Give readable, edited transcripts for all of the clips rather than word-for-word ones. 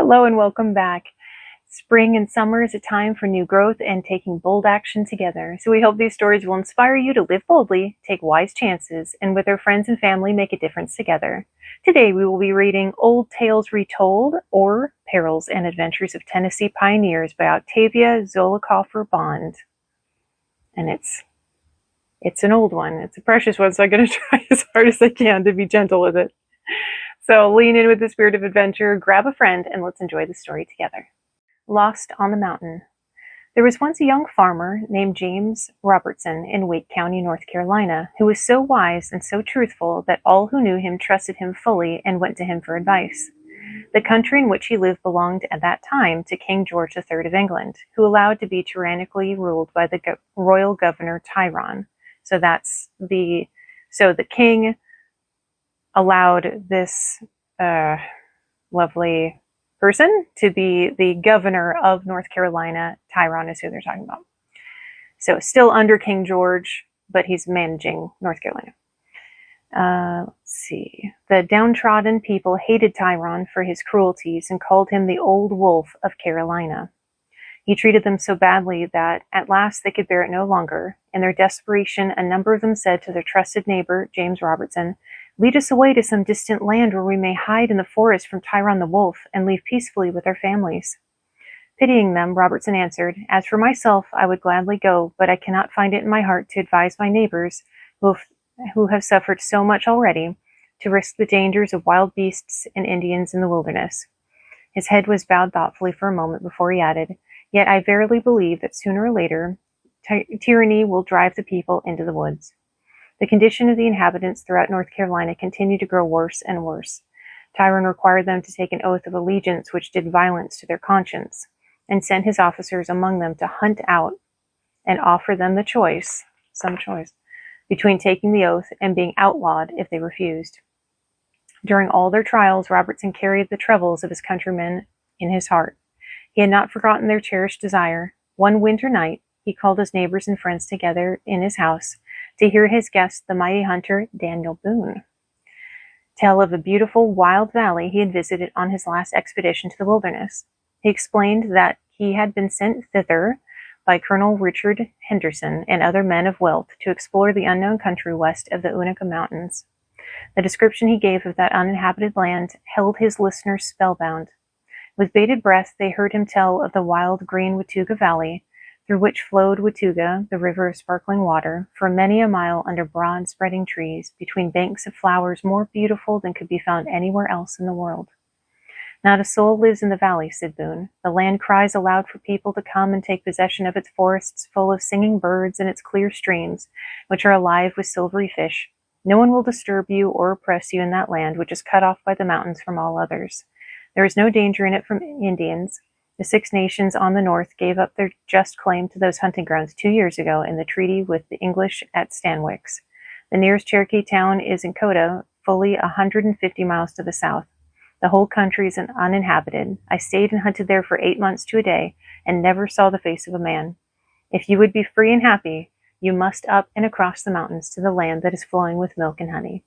Hello and welcome back. Spring and summer is a time for new growth and taking bold action together. So we hope these stories will inspire you to live boldly, take wise chances, and with our friends and family make a difference together. Today we will be reading Old Tales Retold, or Perils and Adventures of Tennessee Pioneers by Octavia Zollicoffer Bond. And it's an old one. It's a precious one, so I'm going to try as hard as I can to be gentle with it. So lean in with the spirit of adventure, grab a friend, and let's enjoy the story together. Lost on the Mountain. There was once a young farmer named James Robertson in Wake County, North Carolina, who was so wise and so truthful that all who knew him trusted him fully and went to him for advice. The country in which he lived belonged at that time to King George III of England, who allowed to be tyrannically ruled by the royal governor Tyrone. So the king allowed this lovely person to be the governor of North Carolina. Tyrone is who they're talking about. So still under King George, but he's managing North Carolina. Let's see. The downtrodden people hated Tyrone for his cruelties and called him the Old Wolf of Carolina. He treated them so badly that at last they could bear it no longer. In their desperation, a number of them said to their trusted neighbor, James Robertson, "Lead us away to some distant land where we may hide in the forest from Tyrone the wolf and live peacefully with our families." Pitying them, Robertson answered, "As for myself, I would gladly go, but I cannot find it in my heart to advise my neighbors, who have suffered so much already, to risk the dangers of wild beasts and Indians in the wilderness." His head was bowed thoughtfully for a moment before he added, "Yet I verily believe that sooner or later tyranny will drive the people into the woods." The condition of the inhabitants throughout North Carolina continued to grow worse and worse. Tyrone required them to take an oath of allegiance which did violence to their conscience, and sent his officers among them to hunt out and offer them the choice, between taking the oath and being outlawed if they refused. During all their trials, Robertson carried the troubles of his countrymen in his heart. He had not forgotten their cherished desire. One winter night, he called his neighbors and friends together in his house to hear his guest, the mighty hunter Daniel Boone, tell of a beautiful wild valley he had visited on his last expedition to the wilderness. He explained that he had been sent thither by Colonel Richard Henderson and other men of wealth to explore the unknown country west of the Uinta Mountains. The description he gave of that uninhabited land held his listeners spellbound. With bated breath, they heard him tell of the wild green Watauga Valley, through which flowed Watauga, the river of sparkling water, for many a mile under broad spreading trees, between banks of flowers more beautiful than could be found anywhere else in the world. "Not a soul lives in the valley," said Boone. "The land cries aloud for people to come and take possession of its forests full of singing birds and its clear streams, which are alive with silvery fish. No one will disturb you or oppress you in that land which is cut off by the mountains from all others. There is no danger in it from Indians. The Six Nations on the north gave up their just claim to those hunting grounds 2 years ago in the treaty with the English at Stanwix. The nearest Cherokee town is in Coda, fully 150 miles to the south. The whole country is uninhabited. I stayed and hunted there for 8 months to a day, and never saw the face of a man. If you would be free and happy, you must up and across the mountains to the land that is flowing with milk and honey."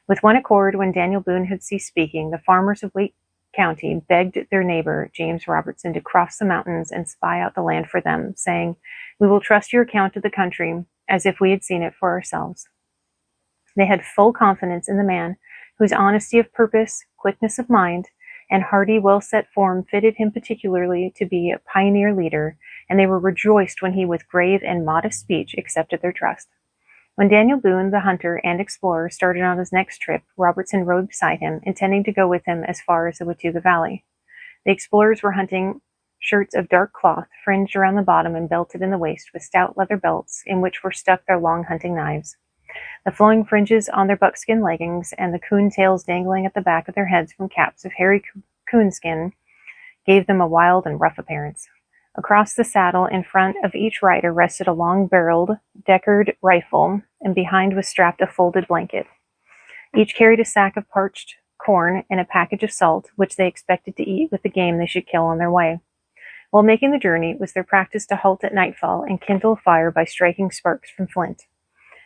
With one accord, when Daniel Boone had ceased speaking, the farmers of Wake County begged their neighbor, James Robertson, to cross the mountains and spy out the land for them, saying, "We will trust your account of the country as if we had seen it for ourselves." They had full confidence in the man, whose honesty of purpose, quickness of mind, and hearty, well-set form fitted him particularly to be a pioneer leader, and they were rejoiced when he, with grave and modest speech, accepted their trust. When Daniel Boone, the hunter and explorer, started on his next trip, Robertson rode beside him, intending to go with him as far as the Watauga Valley. The explorers were hunting shirts of dark cloth, fringed around the bottom and belted in the waist with stout leather belts, in which were stuck their long hunting knives. The flowing fringes on their buckskin leggings and the coon tails dangling at the back of their heads from caps of hairy coonskin gave them a wild and rough appearance. Across the saddle in front of each rider rested a long-barreled, Deckard rifle, and behind was strapped a folded blanket. Each carried a sack of parched corn and a package of salt, which they expected to eat with the game they should kill on their way. While making the journey, it was their practice to halt at nightfall and kindle a fire by striking sparks from flint.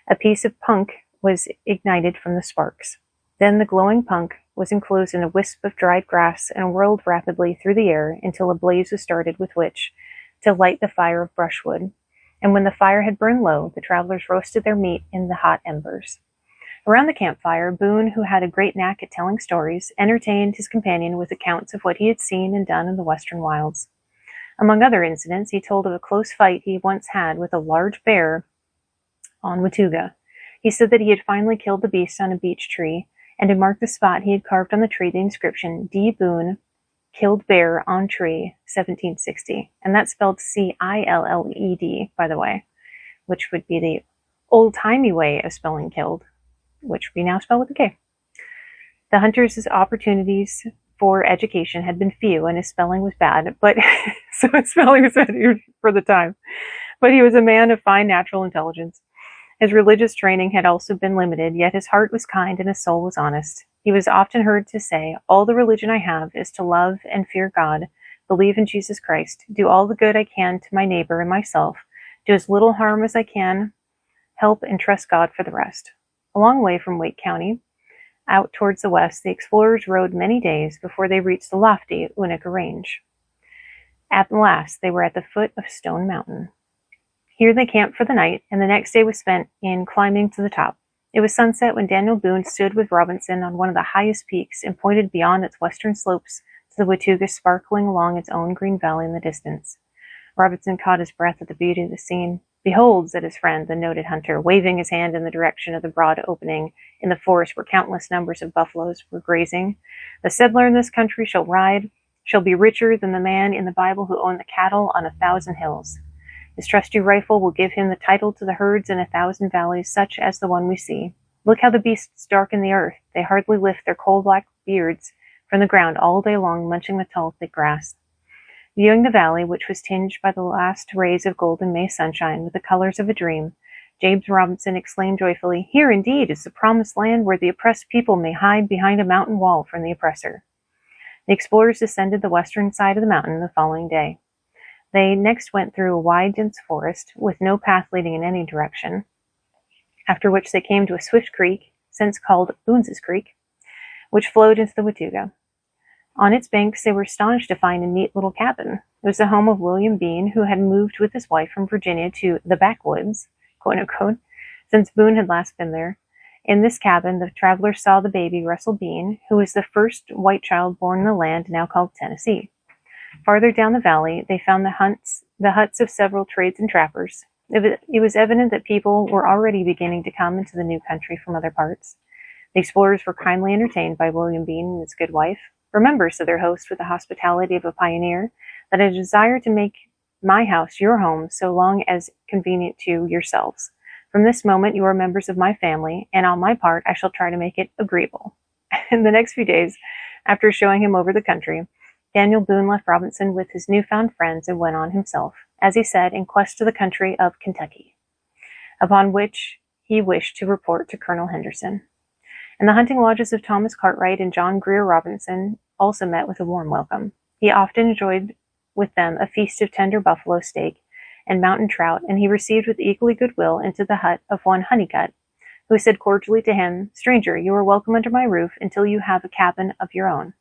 A piece of punk was ignited from the sparks. Then the glowing punk was enclosed in a wisp of dried grass and whirled rapidly through the air until a blaze was started with which to light the fire of brushwood. And when the fire had burned low, the travelers roasted their meat in the hot embers. Around the campfire, Boone, who had a great knack at telling stories, entertained his companion with accounts of what he had seen and done in the western wilds. Among other incidents, he told of a close fight he once had with a large bear on Watauga. He said that he had finally killed the beast on a beech tree, and to mark the spot he had carved on the tree the inscription, D. Boone, Killed Bear on Tree, 1760. And that's spelled Cilled, by the way, which would be the old-timey way of spelling killed, which we now spell with a K. The hunter's opportunities for education had been few, and his spelling was bad, but so his spelling was bad for the time. But he was a man of fine natural intelligence. His religious training had also been limited, yet his heart was kind and his soul was honest. He was often heard to say, "All the religion I have is to love and fear God, believe in Jesus Christ, do all the good I can to my neighbor and myself, do as little harm as I can, help and trust God for the rest." A long way from Wake County, out towards the west, the explorers rode many days before they reached the lofty Unaka Range. At last, they were at the foot of Stone Mountain. Here they camped for the night, and the next day was spent in climbing to the top. It was sunset when Daniel Boone stood with Robinson on one of the highest peaks and pointed beyond its western slopes to the Watauga sparkling along its own green valley in the distance. Robinson caught his breath at the beauty of the scene. "Behold," said his friend, the noted hunter, waving his hand in the direction of the broad opening in the forest where countless numbers of buffaloes were grazing. "The settler in this country shall be richer than the man in the Bible who owned the cattle on 1,000 hills. His trusty rifle will give him the title to the herds in 1,000 valleys, such as the one we see. Look how the beasts darken the earth. They hardly lift their coal-black beards from the ground all day long, munching the tall, thick grass." Viewing the valley, which was tinged by the last rays of golden May sunshine with the colors of a dream, James Robinson exclaimed joyfully, "Here indeed is the promised land where the oppressed people may hide behind a mountain wall from the oppressor." The explorers descended the western side of the mountain the following day. They next went through a wide, dense forest, with no path leading in any direction, after which they came to a swift creek, since called Boone's Creek, which flowed into the Watauga. On its banks they were astonished to find a neat little cabin. It was the home of William Bean, who had moved with his wife from Virginia to the backwoods, quote unquote, since Boone had last been there. In this cabin, the travelers saw the baby Russell Bean, who was the first white child born in the land now called Tennessee. Farther down the valley, they found the huts of several trades and trappers. It was evident that people were already beginning to come into the new country from other parts. The explorers were kindly entertained by William Bean and his good wife. "Remember," said their host with the hospitality of a pioneer, "that I desire to make my house your home so long as convenient to yourselves. From this moment you are members of my family, and on my part I shall try to make it agreeable." In the next few days, after showing him over the country, Daniel Boone left Robinson with his newfound friends and went on himself, as he said, in quest of the country of Kentucky, upon which he wished to report to Colonel Henderson. And the hunting lodges of Thomas Cartwright and John Grier Robinson also met with a warm welcome. He often enjoyed with them a feast of tender buffalo steak and mountain trout, and he received with equally good will into the hut of one Honeycutt, who said cordially to him, "Stranger, you are welcome under my roof until you have a cabin of your own."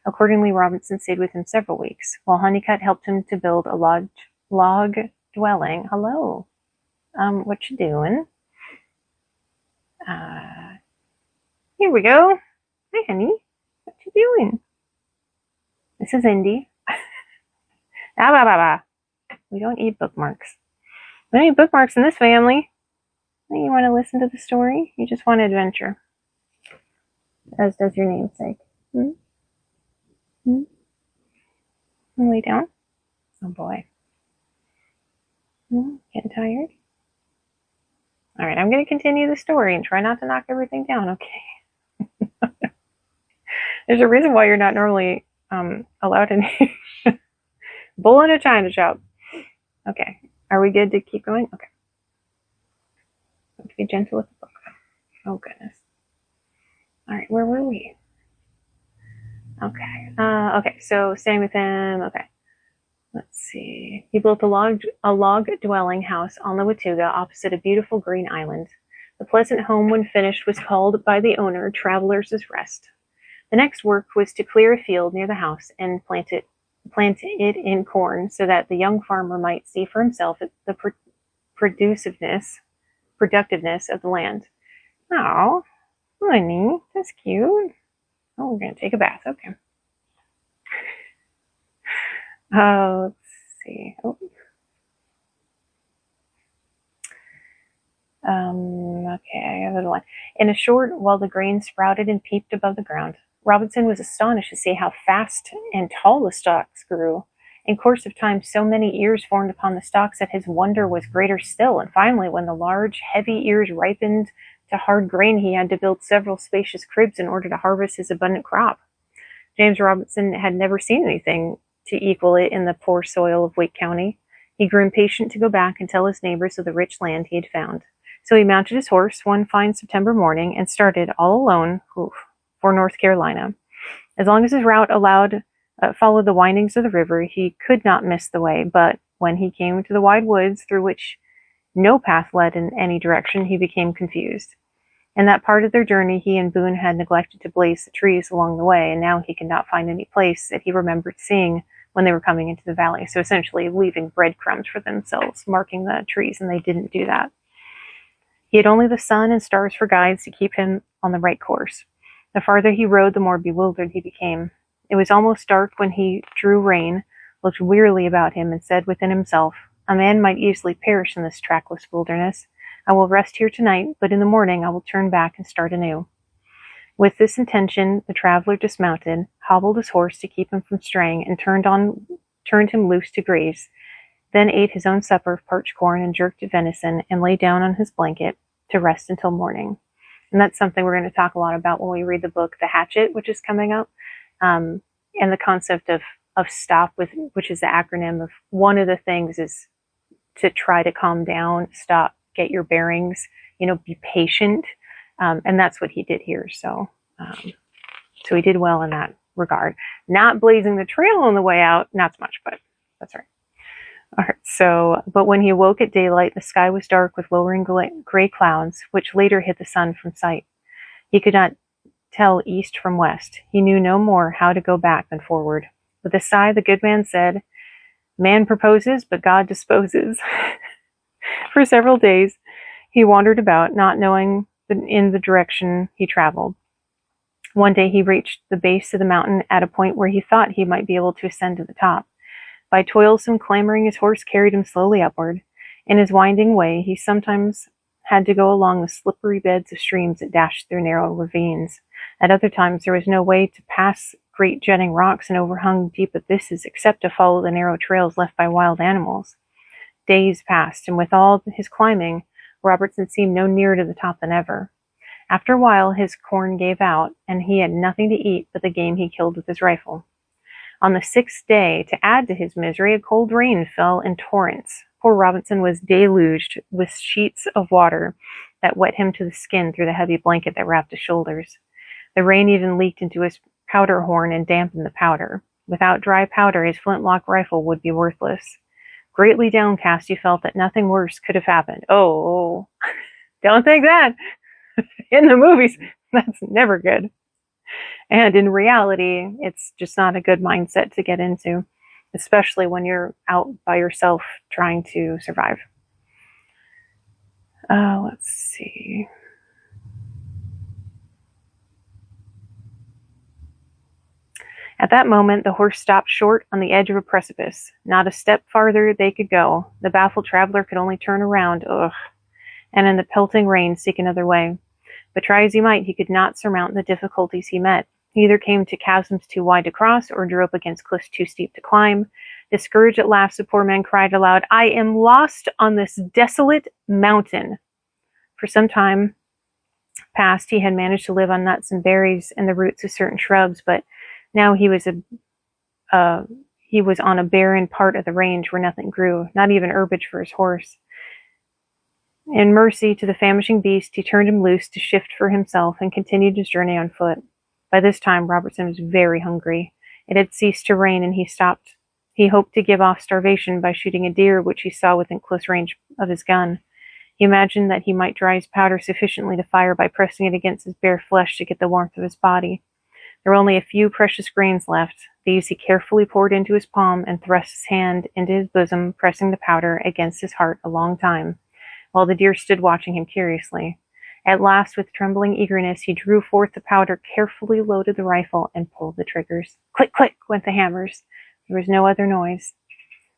Accordingly, Robinson stayed with him several weeks, while Honeycutt helped him to build a log dwelling. Hello. What you doing? Here we go. Hi, honey. What you doing? This is Indy. We don't eat bookmarks. We don't eat bookmarks in this family. You want to listen to the story? You just want adventure. As does your namesake. Lay down. Oh boy. Getting tired? Alright, I'm going to continue the story and try not to knock everything down, okay? There's a reason why you're not normally allowed in here. Bull in a china shop. Okay. Are we good to keep going? Okay. Have to be gentle with the book. Oh goodness. Alright, where were we? Okay. Okay, so staying with him. Okay. Let's see. He built a log dwelling house on the Watauga opposite a beautiful green island. The pleasant home, when finished, was called by the owner Traveler's Rest. The next work was to clear a field near the house and plant it in corn so that the young farmer might see for himself the productiveness of the land. Oh, honey, that's cute. Oh, we're going to take a bath. Okay. Let's see. Okay, I have another one. In a short, while the grain sprouted and peeped above the ground, Robinson was astonished to see how fast and tall the stalks grew. In course of time, so many ears formed upon the stalks that his wonder was greater still, and finally, when the large, heavy ears ripened to hard grain, he had to build several spacious cribs in order to harvest his abundant crop. James Robinson had never seen anything to equal it in the poor soil of Wake County. He grew impatient to go back and tell his neighbors of the rich land he had found. So he mounted his horse one fine September morning and started all alone for North Carolina. As long as his route followed the windings of the river, he could not miss the way, but when he came to the wide woods through which no path led in any direction, he became confused. In that part of their journey, he and Boone had neglected to blaze the trees along the way, and now he could not find any place that he remembered seeing when they were coming into the valley. So essentially leaving breadcrumbs for themselves, marking the trees, and they didn't do that. He had only the sun and stars for guides to keep him on the right course. The farther he rode, the more bewildered he became. It was almost dark when he drew rein, looked wearily about him, and said within himself, "A man might easily perish in this trackless wilderness. I will rest here tonight, but in the morning I will turn back and start anew." With this intention, the traveler dismounted, hobbled his horse to keep him from straying, and turned him loose to graze, then ate his own supper of parched corn and jerked venison, and lay down on his blanket to rest until morning. And that's something we're going to talk a lot about when we read the book The Hatchet, which is coming up, and the concept of STOP, which is the acronym of one of the things is to try to calm down, stop, get your bearings, be patient. And that's what he did here. So he did well in that regard. Not blazing the trail on the way out, not so much, but that's right. All right. But when he awoke at daylight, the sky was dark with lowering gray clouds, which later hid the sun from sight. He could not tell east from west. He knew no more how to go back than forward. With a sigh, the good man said, "Man proposes, but God disposes." For several days, he wandered about, not knowing in the direction he traveled. One day he reached the base of the mountain at a point where he thought he might be able to ascend to the top. By toilsome clambering, his horse carried him slowly upward. In his winding way, he sometimes had to go along the slippery beds of streams that dashed through narrow ravines. At other times, there was no way to pass great jutting rocks and overhung deep abysses except to follow the narrow trails left by wild animals. Days passed, and with all his climbing, Robertson seemed no nearer to the top than ever. After a while, his corn gave out, and he had nothing to eat but the game he killed with his rifle. On the 6th day, to add to his misery, a cold rain fell in torrents. Poor Robinson was deluged with sheets of water that wet him to the skin through the heavy blanket that wrapped his shoulders. The rain even leaked into his powder horn and dampened the powder. Without dry powder, his flintlock rifle would be worthless. Greatly downcast, he felt that nothing worse could have happened. Oh, don't think that. In the movies, that's never good. And in reality, it's just not a good mindset to get into, especially when you're out by yourself trying to survive. Let's see. At that moment, the horse stopped short on the edge of a precipice. Not a step farther they could go. The baffled traveler could only turn around, and in the pelting rain seek another way. But try as he might, he could not surmount the difficulties he met. He either came to chasms too wide to cross, or drew up against cliffs too steep to climb. Discouraged at last, the poor man cried aloud, "I am lost on this desolate mountain." For some time past, he had managed to live on nuts and berries and the roots of certain shrubs, but now he was on a barren part of the range where nothing grew, not even herbage for his horse. In mercy to the famishing beast, he turned him loose to shift for himself and continued his journey on foot. By this time, Robertson was very hungry. It had ceased to rain, and he stopped. He hoped to give off starvation by shooting a deer which he saw within close range of his gun. He imagined that he might dry his powder sufficiently to fire by pressing it against his bare flesh to get the warmth of his body. There were only a few precious grains left. These he carefully poured into his palm and thrust his hand into his bosom, pressing the powder against his heart a long time, while the deer stood watching him curiously. At last, with trembling eagerness, he drew forth the powder, carefully loaded the rifle, and pulled the triggers. Click, click, went the hammers. There was no other noise.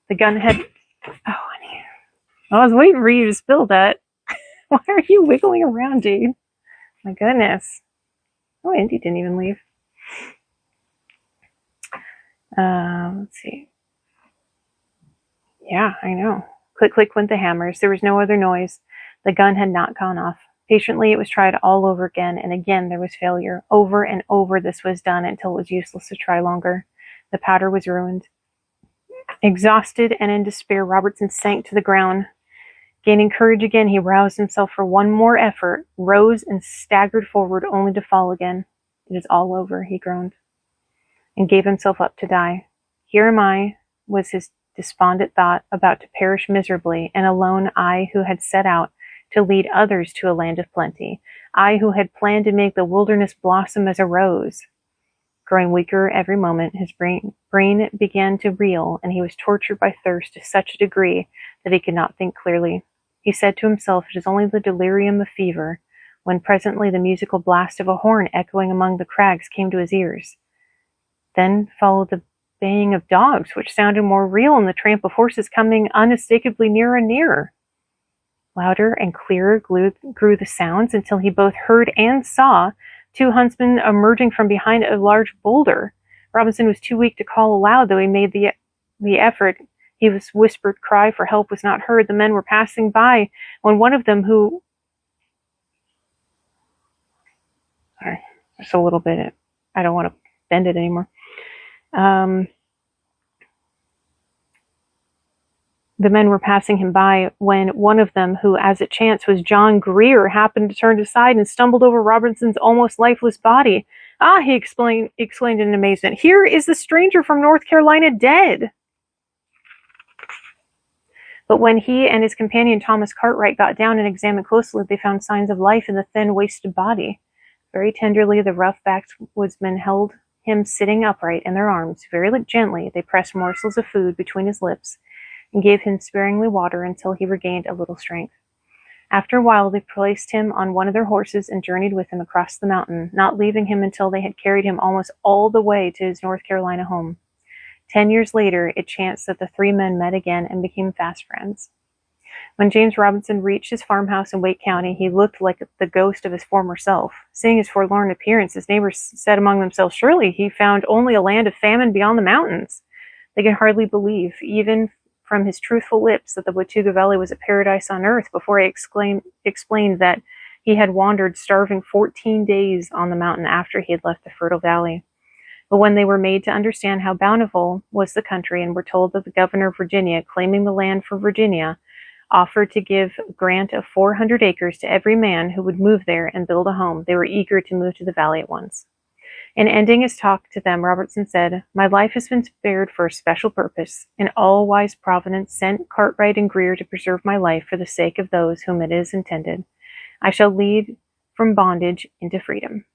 The gun had... Oh, honey. I was waiting for you to spill that. Why are you wiggling around, Jade? My goodness. Oh, Indy didn't even leave. Let's see. Yeah, I know. Click, click went the hammers. There was no other noise. The gun had not gone off. Patiently, it was tried all over again, and again there was failure. Over and over this was done until it was useless to try longer. The powder was ruined. Exhausted and in despair, Robertson sank to the ground. Gaining courage again, he roused himself for one more effort, rose and staggered forward, only to fall again. It is all over, he groaned, and gave himself up to die. Here am I, was his despondent thought, about to perish miserably, and alone I who had set out to lead others to a land of plenty, I who had planned to make the wilderness blossom as a rose. Growing weaker every moment, his brain began to reel, and he was tortured by thirst to such a degree that he could not think clearly. He said to himself, it is only the delirium of fever, when presently the musical blast of a horn echoing among the crags came to his ears. Then followed the baying of dogs, which sounded more real, and the tramp of horses coming unmistakably nearer and nearer. Louder and clearer grew the sounds, until he both heard and saw two huntsmen emerging from behind a large boulder. Robinson was too weak to call aloud, though he made the effort. His whispered cry for help was not heard. The men were passing by when one of them who... Sorry, just a little bit. I don't want to bend it anymore. The men were passing him by when one of them, who as it chanced was John Greer, happened to turn aside and stumbled over Robinson's almost lifeless body. Ah, he exclaimed in amazement. Here is the stranger from North Carolina dead. But when he and his companion Thomas Cartwright got down and examined closely, they found signs of life in the thin, wasted body. Very tenderly, the rough-backed woodsmen held him sitting upright in their arms. Very gently, they pressed morsels of food between his lips and gave him sparingly water until he regained a little strength. After a while, they placed him on one of their horses and journeyed with him across the mountain, not leaving him until they had carried him almost all the way to his North Carolina home. 10 years later, it chanced that the three men met again and became fast friends. When James Robinson reached his farmhouse in Wake County, he looked like the ghost of his former self. Seeing his forlorn appearance, his neighbors said among themselves, surely he found only a land of famine beyond the mountains. They could hardly believe, even from his truthful lips, that the Watauga Valley was a paradise on earth before he explained that he had wandered starving 14 days on the mountain after he had left the fertile valley. But when they were made to understand how bountiful was the country and were told that the governor of Virginia, claiming the land for Virginia, offered to give a grant of 400 acres to every man who would move there and build a home, they were eager to move to the valley at once. In ending his talk to them, Robertson said, my life has been spared for a special purpose. An all-wise providence sent Cartwright and Greer to preserve my life for the sake of those whom it is intended. I shall lead from bondage into freedom.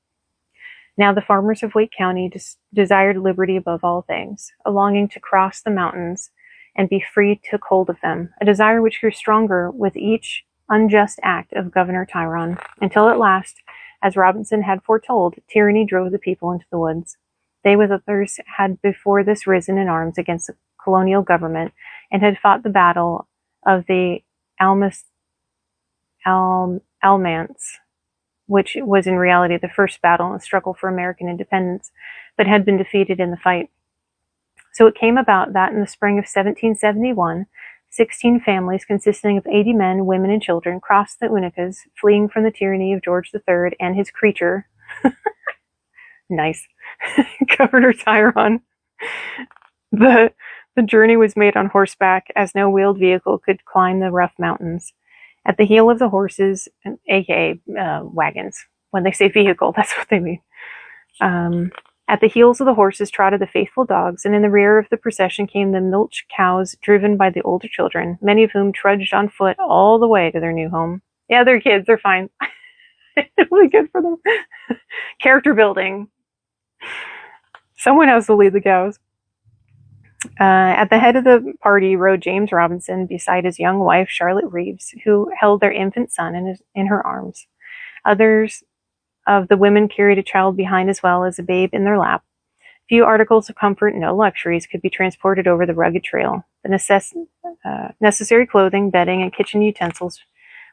Now the farmers of Wake County desired liberty above all things. A longing to cross the mountains and be free took hold of them, a desire which grew stronger with each unjust act of Governor Tryon, until at last, as Robinson had foretold, tyranny drove the people into the woods. They with others had before this risen in arms against the colonial government and had fought the battle of the Alamance, which was in reality the first battle in the struggle for American independence, but had been defeated in the fight. So it came about that in the spring of 1771, 16 families consisting of 80 men, women, and children crossed the Unicas, fleeing from the tyranny of George III and his creature, nice, Governor Tryon. The journey was made on horseback, as no wheeled vehicle could climb the rough mountains. At the heel of the horses, aka wagons. When they say vehicle, that's what they mean. At the heels of the horses trotted the faithful dogs, and in the rear of the procession came the milch cows driven by the older children, many of whom trudged on foot all the way to their new home. Yeah, they're kids, they're fine. Really good for them. Character building. Someone has to lead the cows. At the head of the party rode James Robinson beside his young wife, Charlotte Reeves, who held their infant son in her arms. Others of the women carried a child behind as well as a babe in their lap. Few articles of comfort, no luxuries, could be transported over the rugged trail. The necessary clothing, bedding, and kitchen utensils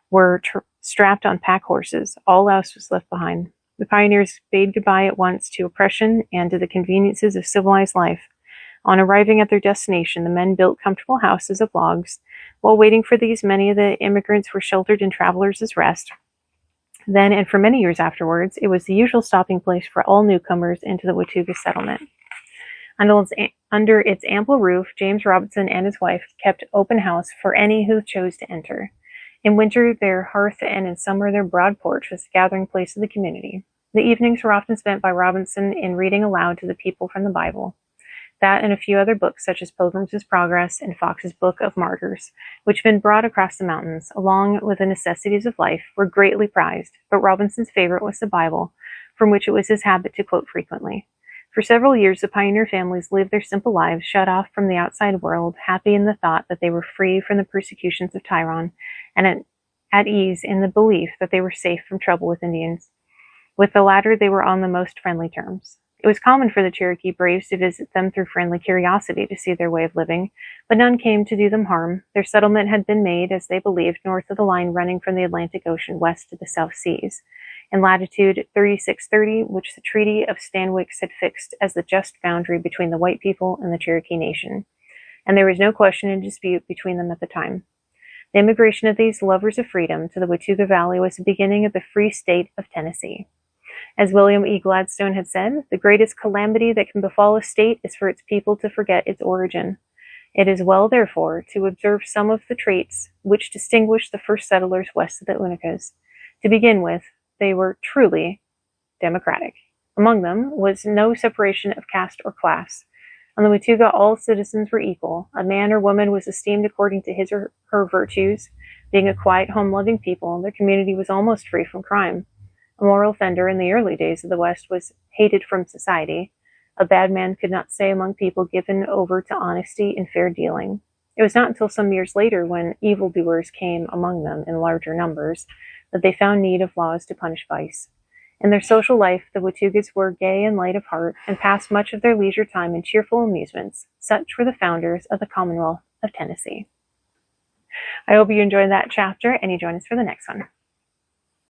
were strapped on pack horses. All else was left behind. The pioneers bade goodbye at once to oppression and to the conveniences of civilized life. On arriving at their destination, the men built comfortable houses of logs. While waiting for these, many of the immigrants were sheltered in travelers' rest. Then, and for many years afterwards, it was the usual stopping place for all newcomers into the Watauga settlement. Under its ample roof, James Robinson and his wife kept open house for any who chose to enter. In winter, their hearth, and in summer, their broad porch was the gathering place of the community. The evenings were often spent by Robinson in reading aloud to the people from the Bible. That and a few other books, such as Pilgrim's Progress and Fox's Book of Martyrs, which had been brought across the mountains, along with the necessities of life, were greatly prized, but Robinson's favorite was the Bible, from which it was his habit to quote frequently. For several years, the pioneer families lived their simple lives, shut off from the outside world, happy in the thought that they were free from the persecutions of Tyrone, and at ease in the belief that they were safe from trouble with Indians. With the latter, they were on the most friendly terms. It was common for the Cherokee braves to visit them through friendly curiosity to see their way of living, but none came to do them harm. Their settlement had been made, as they believed, north of the line running from the Atlantic Ocean west to the South Seas, in latitude 3630, which the Treaty of Stanwix had fixed as the just boundary between the white people and the Cherokee Nation, and there was no question and dispute between them at the time. The immigration of these lovers of freedom to the Watauga Valley was the beginning of the free state of Tennessee. As William E. Gladstone had said, the greatest calamity that can befall a state is for its people to forget its origin. It is well, therefore, to observe some of the traits which distinguished the first settlers west of the Unakas. To begin with, they were truly democratic. Among them was no separation of caste or class. On the Watauga, all citizens were equal. A man or woman was esteemed according to his or her virtues. Being a quiet, home-loving people, their community was almost free from crime. A moral offender in the early days of the West was hated from society. A bad man could not stay among people given over to honesty and fair dealing. It was not until some years later, when evildoers came among them in larger numbers, that they found need of laws to punish vice. In their social life, the Wataugas were gay and light of heart, and passed much of their leisure time in cheerful amusements. Such were the founders of the Commonwealth of Tennessee. I hope you enjoyed that chapter, and you join us for the next one.